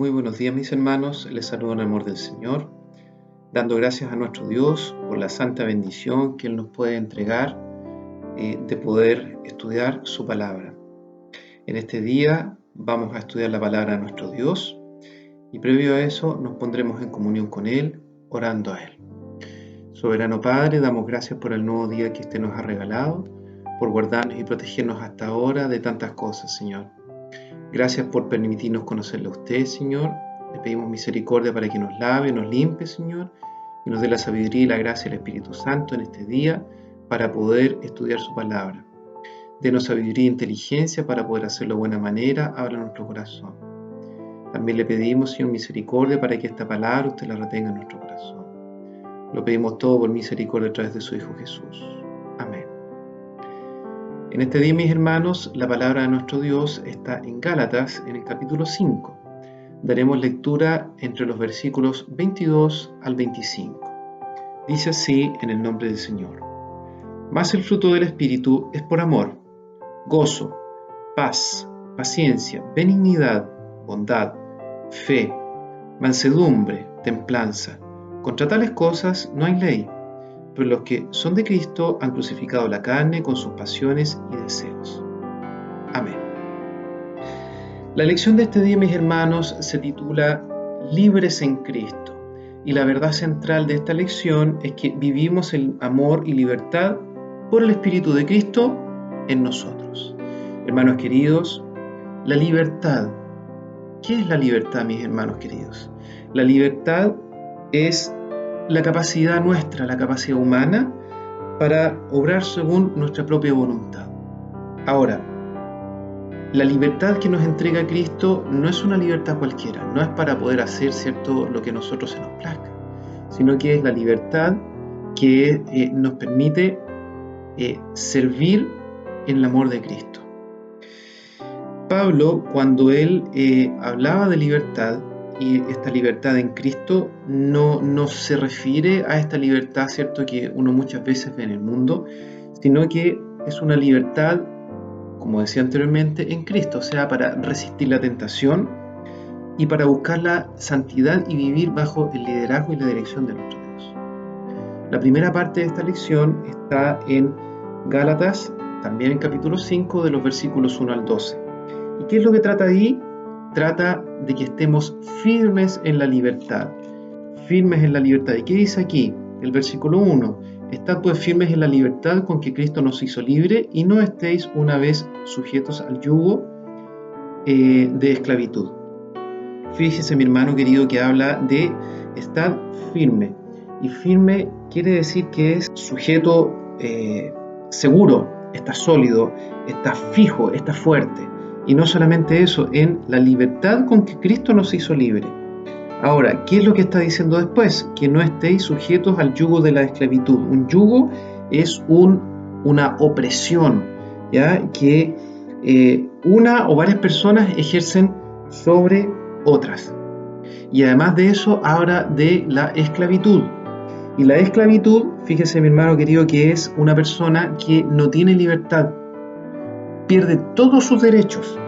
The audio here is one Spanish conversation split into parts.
Muy buenos días, mis hermanos. Les saludo en el amor del Señor, dando gracias a nuestro Dios por la santa bendición que Él nos puede entregar de poder estudiar su palabra. En este día vamos a estudiar la palabra de nuestro Dios y previo a eso nos pondremos en comunión con Él, orando a Él. Soberano Padre, damos gracias por el nuevo día que usted nos ha regalado, por guardarnos y protegernos hasta ahora de tantas cosas, Señor. Gracias por permitirnos conocerle a usted, Señor. Le pedimos misericordia para que nos lave, nos limpie, Señor, y nos dé la sabiduría y la gracia del Espíritu Santo en este día para poder estudiar su palabra. Denos sabiduría e inteligencia para poder hacerlo de buena manera, habla nuestro corazón. También le pedimos, Señor, misericordia para que esta palabra usted la retenga en nuestro corazón. Lo pedimos todo por misericordia a través de su Hijo Jesús. Amén. En este día, mis hermanos, la palabra de nuestro Dios está en Gálatas, en el capítulo 5. Daremos lectura entre los versículos 22 al 25. Dice así en el nombre del Señor. Mas el fruto del Espíritu es por amor, gozo, paz, paciencia, benignidad, bondad, fe, mansedumbre, templanza. Contra tales cosas no hay ley. Pero los que son de Cristo han crucificado la carne con sus pasiones y deseos. Amén. La lección de este día, mis hermanos, se titula Libres en Cristo. Y la verdad central de esta lección es que vivimos el amor y libertad por el Espíritu de Cristo en nosotros. Hermanos queridos, la libertad. ¿Qué es la libertad, mis hermanos queridos? La libertad es la capacidad nuestra, la capacidad humana, para obrar según nuestra propia voluntad. Ahora, la libertad que nos entrega Cristo no es una libertad cualquiera, no es para poder hacer cierto lo que a nosotros se nos plazca, sino que es la libertad que nos permite servir en el amor de Cristo. Pablo, cuando él hablaba de libertad, y esta libertad en Cristo no se refiere a esta libertad, ¿cierto?, que uno muchas veces ve en el mundo, sino que es una libertad, como decía anteriormente, en Cristo, o sea, para resistir la tentación y para buscar la santidad y vivir bajo el liderazgo y la dirección de nuestro Dios. La primera parte de esta lección está en Gálatas, también en capítulo 5, de los versículos 1 al 12. ¿Y qué es lo que trata ahí? Trata de que estemos firmes en la libertad. Firmes en la libertad. ¿Y qué dice aquí? El versículo 1. Estad pues firmes en la libertad con que Cristo nos hizo libre y no estéis una vez sujetos al yugo de esclavitud. Fíjese, mi hermano querido, que habla de estar firme. Y firme quiere decir que es sujeto seguro, está sólido, está fijo, está fuerte. Y no solamente eso, en la libertad con que Cristo nos hizo libre. Ahora, ¿qué es lo que está diciendo después? Que no estéis sujetos al yugo de la esclavitud. Un yugo es una opresión, ¿ya? Que una o varias personas ejercen sobre otras. Y además de eso, habla de la esclavitud. Y la esclavitud, fíjese, mi hermano querido, que es una persona que no tiene libertad, pierde todos sus derechos.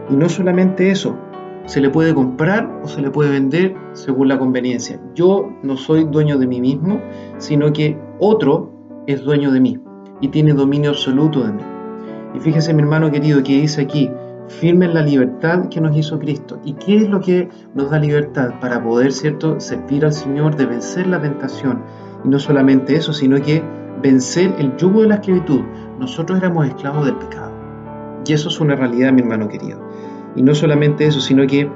Y no solamente eso, se le puede comprar o se le puede vender según la conveniencia. Yo no soy dueño de mí mismo, sino que otro es dueño de mí y tiene dominio absoluto de mí. Y fíjese, mi hermano querido, que dice aquí, firme en la libertad que nos hizo Cristo. ¿Y qué es lo que nos da libertad? Para poder, ¿cierto?, servir al Señor, de vencer la tentación. Y no solamente eso, sino que vencer el yugo de la esclavitud. Nosotros éramos esclavos del pecado. Y eso es una realidad, mi hermano querido. Y no solamente eso, sino que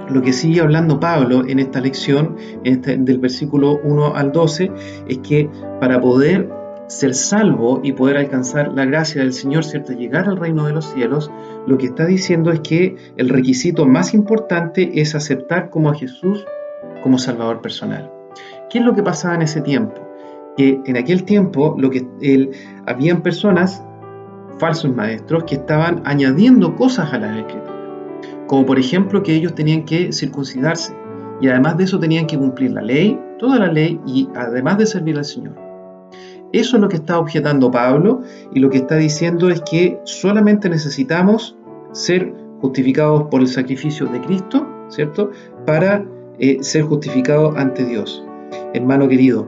lo que sigue hablando Pablo en esta lección, del versículo 1 al 12, es que para poder ser salvo y poder alcanzar la gracia del Señor, ¿cierto?, llegar al reino de los cielos, lo que está diciendo es que el requisito más importante es aceptar como a Jesús como Salvador personal. ¿Qué es lo que pasaba en ese tiempo? Que en aquel tiempo habían personas, falsos maestros, que estaban añadiendo cosas a las Escrituras, como por ejemplo que ellos tenían que circuncidarse y además de eso tenían que cumplir la ley, toda la ley, y además de servir al Señor. Eso es lo que está objetando Pablo, y lo que está diciendo es que solamente necesitamos ser justificados por el sacrificio de Cristo ¿cierto? Para ser justificado ante Dios. Hermano querido,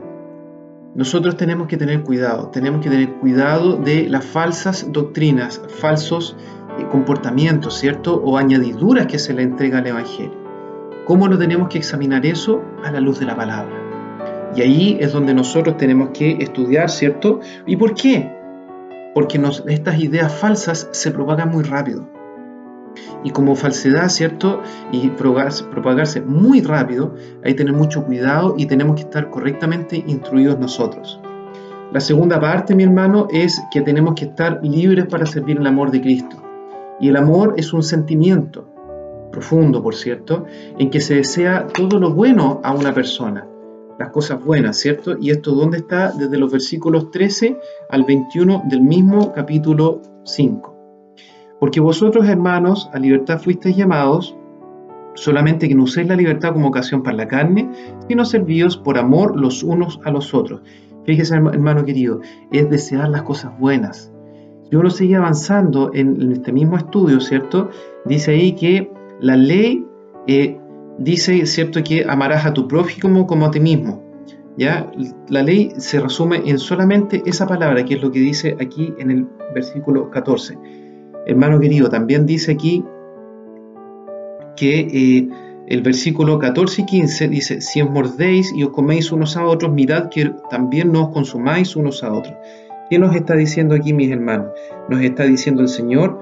nosotros tenemos que tener cuidado de las falsas doctrinas, falsos comportamientos, ¿cierto? O añadiduras que se le entrega al Evangelio. ¿Cómo lo tenemos que examinar eso? A la luz de la palabra. Y ahí es donde nosotros tenemos que estudiar, ¿cierto? ¿Y por qué? Porque estas ideas falsas se propagan muy rápido. Y como falsedad, ¿cierto? Y propagarse muy rápido, hay que tener mucho cuidado y tenemos que estar correctamente instruidos nosotros. La segunda parte, mi hermano, es que tenemos que estar libres para servir el amor de Cristo. Y el amor es un sentimiento profundo, por cierto, en que se desea todo lo bueno a una persona, las cosas buenas, ¿cierto? Y esto, ¿dónde está? Desde los versículos 13 al 21 del mismo capítulo 5. Porque vosotros, hermanos, a libertad fuisteis llamados, solamente que no uséis la libertad como ocasión para la carne, sino servíos por amor los unos a los otros. Fíjese, hermano querido, es desear las cosas buenas. Si uno sigue avanzando en este mismo estudio, ¿cierto? Dice ahí que la ley dice, ¿cierto?, que amarás a tu prójimo como a ti mismo. ¿Ya? La ley se resume en solamente esa palabra, que es lo que dice aquí en el versículo 14. Hermano querido, también dice aquí que el versículo 14 y 15 dice: si os mordéis y os coméis unos a otros, mirad que también no os consumáis unos a otros. ¿Qué nos está diciendo aquí, mis hermanos? Nos está diciendo el Señor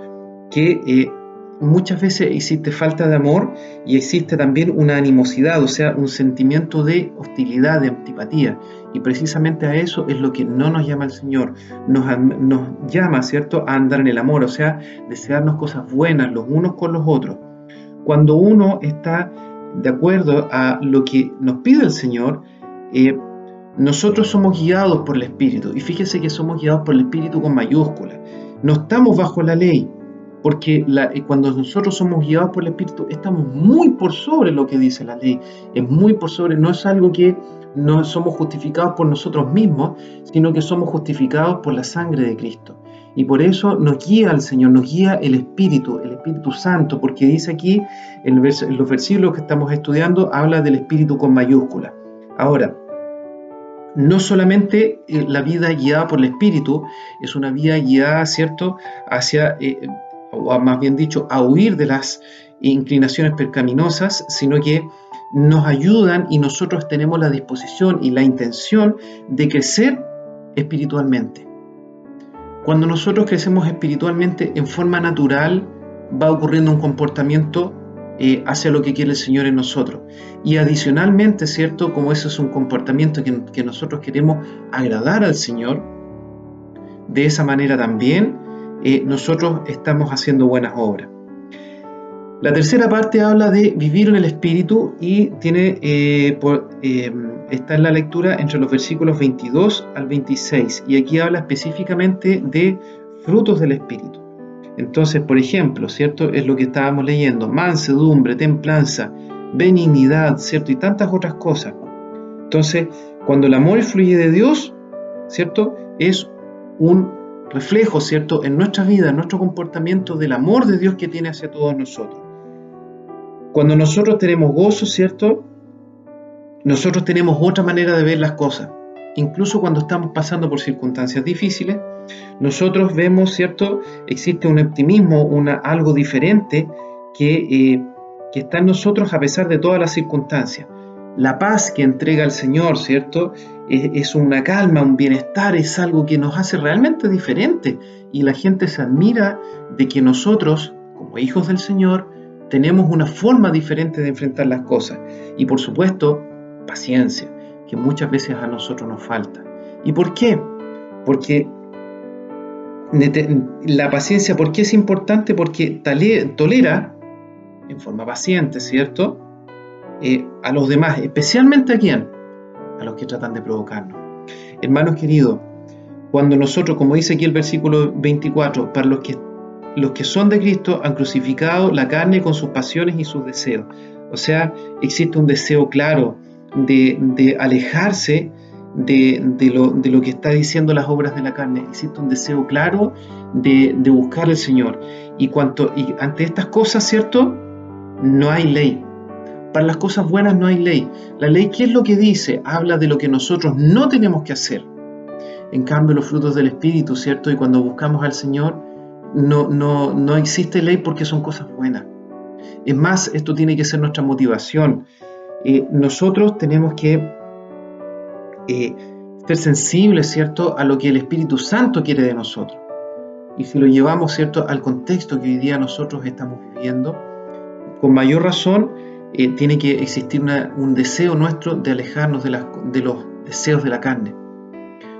que muchas veces existe falta de amor y existe también una animosidad, o sea, un sentimiento de hostilidad, de antipatía. Y precisamente a eso es lo que no nos llama el Señor. Nos llama, ¿cierto?, a andar en el amor, o sea, desearnos cosas buenas los unos con los otros. Cuando uno está de acuerdo a lo que nos pide el Señor, nosotros somos guiados por el Espíritu. Y fíjese que somos guiados por el Espíritu con mayúscula. No estamos bajo la ley, porque cuando nosotros somos guiados por el Espíritu, estamos muy por sobre lo que dice la ley. Es muy por sobre, no es algo que no somos justificados por nosotros mismos, sino que somos justificados por la sangre de Cristo. Y por eso nos guía el Señor, nos guía el Espíritu Santo, porque dice aquí, en los versículos que estamos estudiando, habla del Espíritu con mayúscula. Ahora, no solamente la vida guiada por el Espíritu es una vida guiada, ¿cierto?, hacia, o más bien dicho, a huir de las inclinaciones pecaminosas, sino que nos ayudan y nosotros tenemos la disposición y la intención de crecer espiritualmente. Cuando nosotros crecemos espiritualmente en forma natural, va ocurriendo un comportamiento hacia lo que quiere el Señor en nosotros. Y adicionalmente, ¿cierto?, como eso es un comportamiento que nosotros queremos agradar al Señor, de esa manera también nosotros estamos haciendo buenas obras. La tercera parte habla de vivir en el Espíritu y tiene, está en la lectura entre los versículos 22 al 26, y aquí habla específicamente de frutos del Espíritu. Entonces, por ejemplo, ¿cierto?, es lo que estábamos leyendo: mansedumbre, templanza, benignidad, ¿cierto?, y tantas otras cosas. Entonces, cuando el amor fluye de Dios, ¿cierto?, es un reflejo, ¿cierto?, en nuestra vida, en nuestro comportamiento, del amor de Dios que tiene hacia todos nosotros. Cuando nosotros tenemos gozo, ¿cierto?, nosotros tenemos otra manera de ver las cosas. Incluso cuando estamos pasando por circunstancias difíciles, nosotros vemos, ¿cierto?, existe un optimismo, algo diferente que está en nosotros a pesar de todas las circunstancias. La paz que entrega el Señor, ¿cierto?, es una calma, un bienestar, es algo que nos hace realmente diferente. Y la gente se admira de que nosotros, como hijos del Señor, tenemos una forma diferente de enfrentar las cosas. Y por supuesto, paciencia, que muchas veces a nosotros nos falta. ¿Y por qué? Porque la paciencia, ¿por qué es importante? Porque tolera en forma paciente, ¿cierto?, a los demás, especialmente ¿a quién? A los que tratan de provocarnos. Hermanos queridos, cuando nosotros, como dice aquí el versículo 24, para los que son de Cristo han crucificado la carne con sus pasiones y sus deseos. O sea, existe un deseo claro de alejarse de lo que está diciendo las obras de la carne. Existe un deseo claro de buscar al Señor. Y ante estas cosas, ¿cierto?, no hay ley. Para las cosas buenas no hay ley. La ley, ¿qué es lo que dice? Habla de lo que nosotros no tenemos que hacer. En cambio, los frutos del Espíritu, ¿cierto? Y cuando buscamos al Señor, no existe ley porque son cosas buenas. Es más, esto tiene que ser nuestra motivación. Nosotros tenemos que ser sensibles, ¿cierto?, a lo que el Espíritu Santo quiere de nosotros. Y si lo llevamos, ¿cierto?, al contexto que hoy día nosotros estamos viviendo, con mayor razón tiene que existir un deseo nuestro de alejarnos de los deseos de la carne.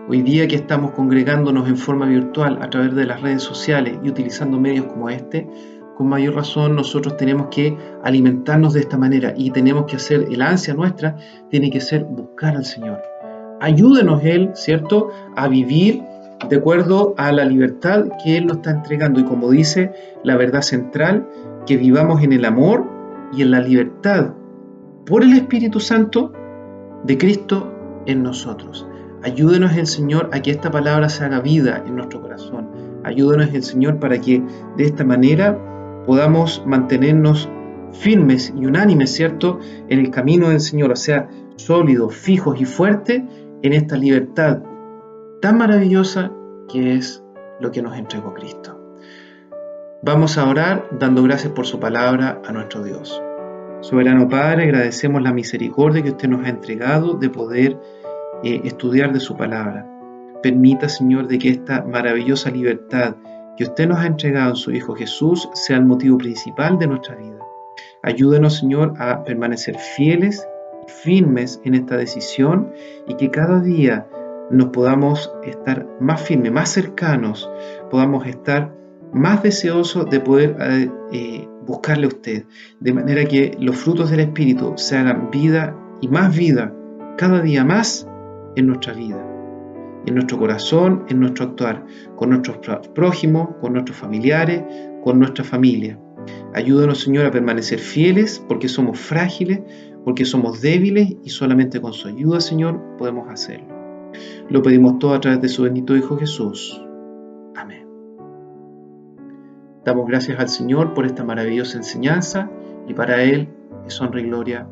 Hoy día que estamos congregándonos en forma virtual a través de las redes sociales y utilizando medios como este, con mayor razón nosotros tenemos que alimentarnos de esta manera y tenemos que hacer, el ansia nuestra tiene que ser buscar al Señor. Ayúdenos Él, ¿cierto?, a vivir de acuerdo a la libertad que Él nos está entregando y como dice la verdad central, que vivamos en el amor y en la libertad por el Espíritu Santo de Cristo en nosotros. Ayúdenos el Señor a que esta palabra se haga vida en nuestro corazón. Ayúdenos el Señor para que de esta manera podamos mantenernos firmes y unánimes, ¿cierto?, en el camino del Señor, o sea, sólidos, fijos y fuertes en esta libertad tan maravillosa que es lo que nos entregó Cristo. Vamos a orar dando gracias por su palabra a nuestro Dios. Soberano Padre, agradecemos la misericordia que usted nos ha entregado de poder estudiar de su palabra. Permita, Señor, de que esta maravillosa libertad que usted nos ha entregado en su Hijo Jesús sea el motivo principal de nuestra vida. Ayúdenos, Señor, a permanecer fieles y firmes en esta decisión y que cada día nos podamos estar más firmes, más cercanos, podamos estar más deseosos de poder buscarle a usted, de manera que los frutos del Espíritu se hagan vida y más vida, cada día más en nuestra vida, en nuestro corazón, en nuestro actuar, con nuestros prójimos, con nuestros familiares, con nuestra familia. Ayúdanos, Señor, a permanecer fieles porque somos frágiles, porque somos débiles y solamente con su ayuda, Señor, podemos hacerlo. Lo pedimos todo a través de su bendito Hijo Jesús. Amén. Damos gracias al Señor por esta maravillosa enseñanza y para Él es honra y gloria